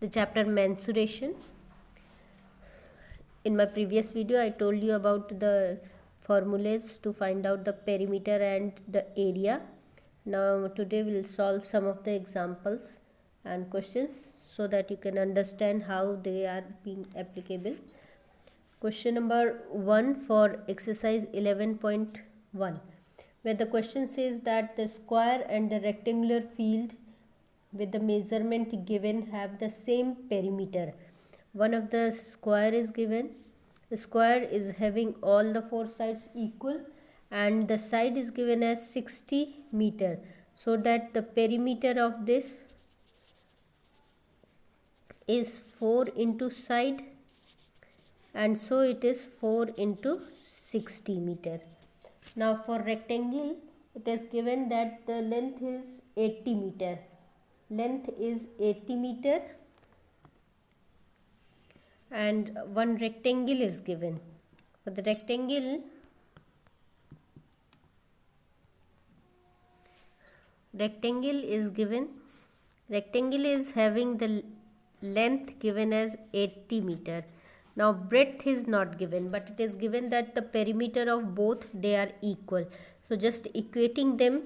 the chapter mensuration. In my previous video I told you about the formulas to find out the perimeter and the area. Now today we will solve some of the examples and questions so that you can understand how they are being applicable. Question number 1 for exercise 11.1, where the question says that the square and the rectangular field with the measurement given have the same perimeter. One of the square is given. The square is having all the four sides equal and the side is given as 60 meter, so that the perimeter of this is 4 into side, and so it is 4 into 60 meter. Now for rectangle it is given that the length is 80 meter. Length is 80 meter and one rectangle is given. For the rectangle is given. Rectangle is having the length given as 80 meter. Now breadth is not given, but it is given that the perimeter of both they are equal. So just equating them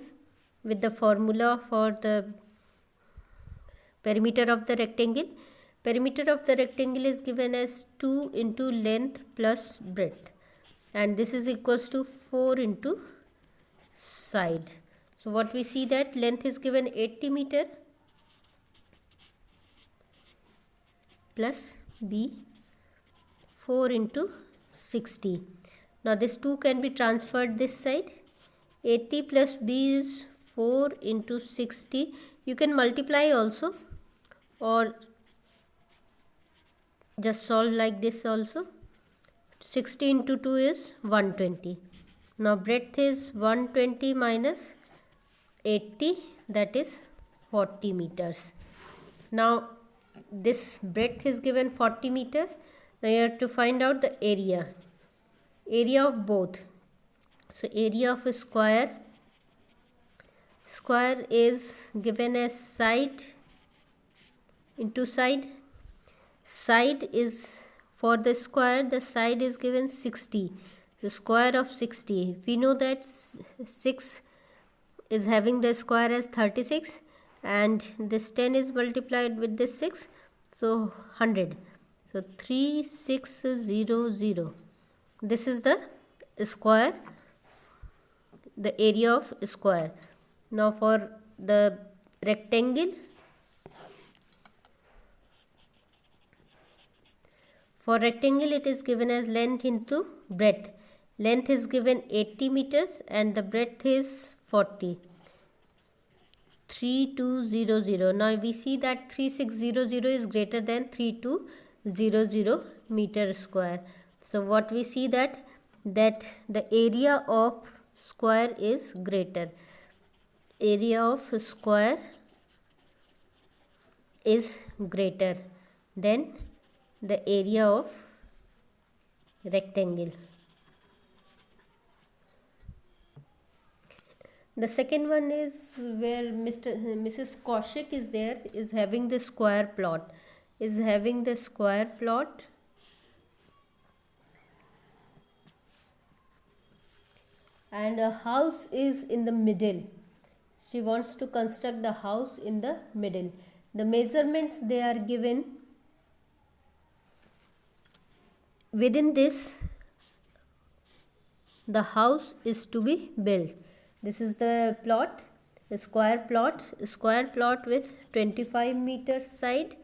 with the formula for the perimeter of the rectangle. Perimeter of the rectangle is given as 2 into length plus breadth, and this is equals to 4 into side. So what we see that length is given 80 meter plus B 4 into 60. Now this 2 can be transferred this side. 80 plus B is 4 into 60. You can multiply also or just solve like this also. 60 into 2 is 120. Now breadth is 120 minus 80, that is 40 meters. Now this breadth is given 40 meters. Now you have to find out the area of both. So area of a square is given as side into side. Side is for the square, the side is given 60. The square of 60, we know that 6 is having the square as 36 and this 10 is multiplied with this 6, so 100. So 3600. This is the square, the area of square. Now for the rectangle, it is given as length into breadth. Length is given 80 meters and the breadth is 40. 3200. Now we see that 3600 is greater than 3200 meter square. So what we see that the area of square is greater. Area of square is greater than the area of rectangle. The second one is where Mrs. Kaushik is there, is having the square plot. And a house is in the middle. She wants to construct the house in the middle. The measurements they are given. Within this, the house is to be built. This is the plot, a square plot with 25 meter side,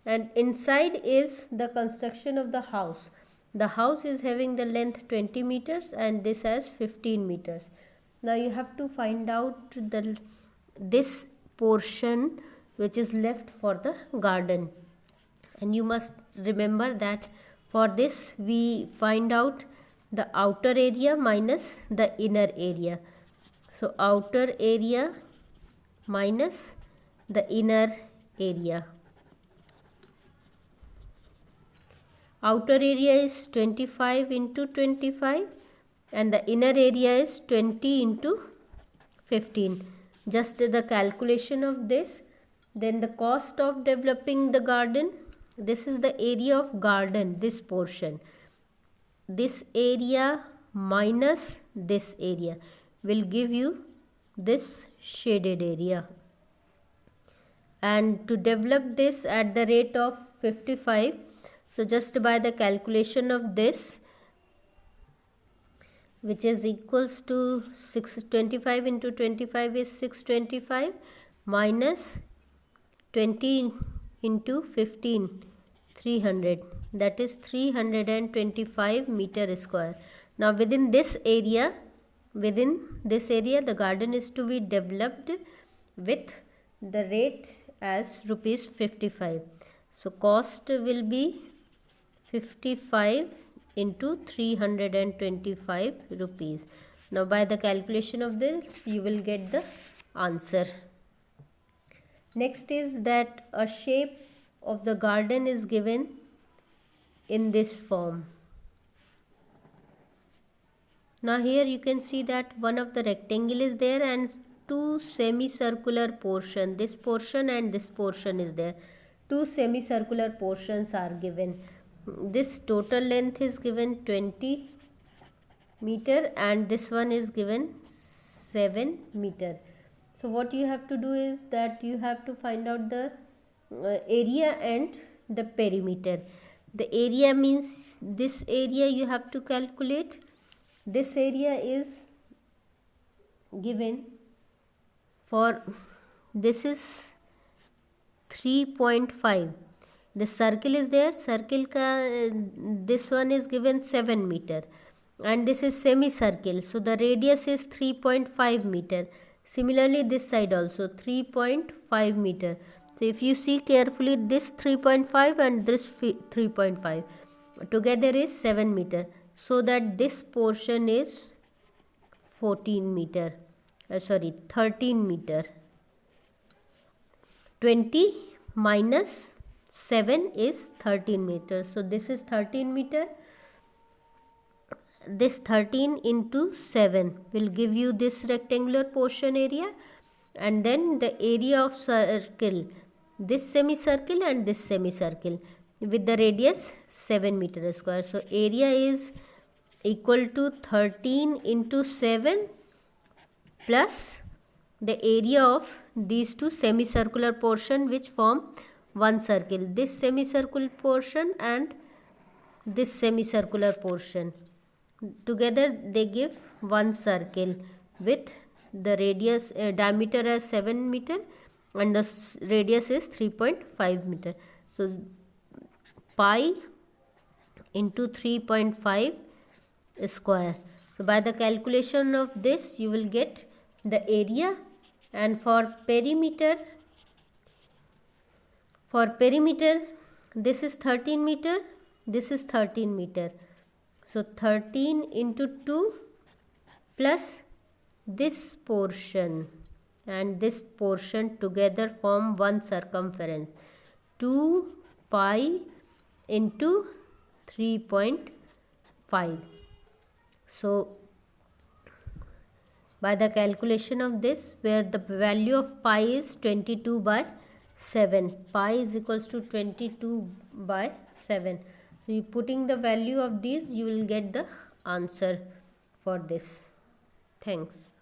and inside is the construction of the house. The house is having the length 20 meters and this has 15 meters. Now you have to find out this portion which is left for the garden, and you must remember that for this we find out the outer area minus the inner area. So outer area minus the inner area. Outer area is 25 into 25 and the inner area is 20 into 15. Just the calculation of this, Then the cost of developing the garden, this is the area of garden, this portion. This area minus this area will give you this shaded area. And to develop this at the rate of 55, so just by the calculation of this, which is equals to 625 into 25 is 625 minus 20 into 15, 300, that is 325 meter square. Now within this area the garden is to be developed with the rate as rupees 55. So cost will be 55 into 325 rupees. Now by the calculation of this you will get the answer. Next is that a shape of the garden is given in this form. Now here you can see that one of the rectangle is there and two semicircular portion, this portion and this portion is there. Two semicircular portions are given. This total length is given 20 meter and this one is given 7 meter. So what you have to do is that you have to find out the area and the perimeter. The area means this area you have to calculate. This area is given for, this is 3.5. The circle is there, circle ka this one is given 7 meter and this is semicircle, so the radius is 3.5 meter. Similarly this side also 3.5 meter. So if you see carefully, this 3.5 and this 3.5 together is 7 meter, so that this portion is 13 meter. 20 minus 7 is 13 meter. So this is 13 meter. This 13 into 7 will give you this rectangular portion area, and then the area of circle, this semicircle and this semicircle with the radius 7 meter square. So area is equal to 13 into 7 plus the area of these two semicircular portion which form one circle, this semicircular portion and this semicircular portion. Together they give one circle with the radius diameter as 7 meter and the radius is 3.5 meter. So pi into 3.5 square. So by the calculation of this you will get the area, and for perimeter this is 13 meter, this is 13 meter. So 13 into 2 plus this portion and this portion together form one circumference, 2 pi into 3.5. So by the calculation of this, where the value of pi is 22 by 7, pi is equals to 22 by 7. So you putting the value of these, you will get the answer for this. Thanks.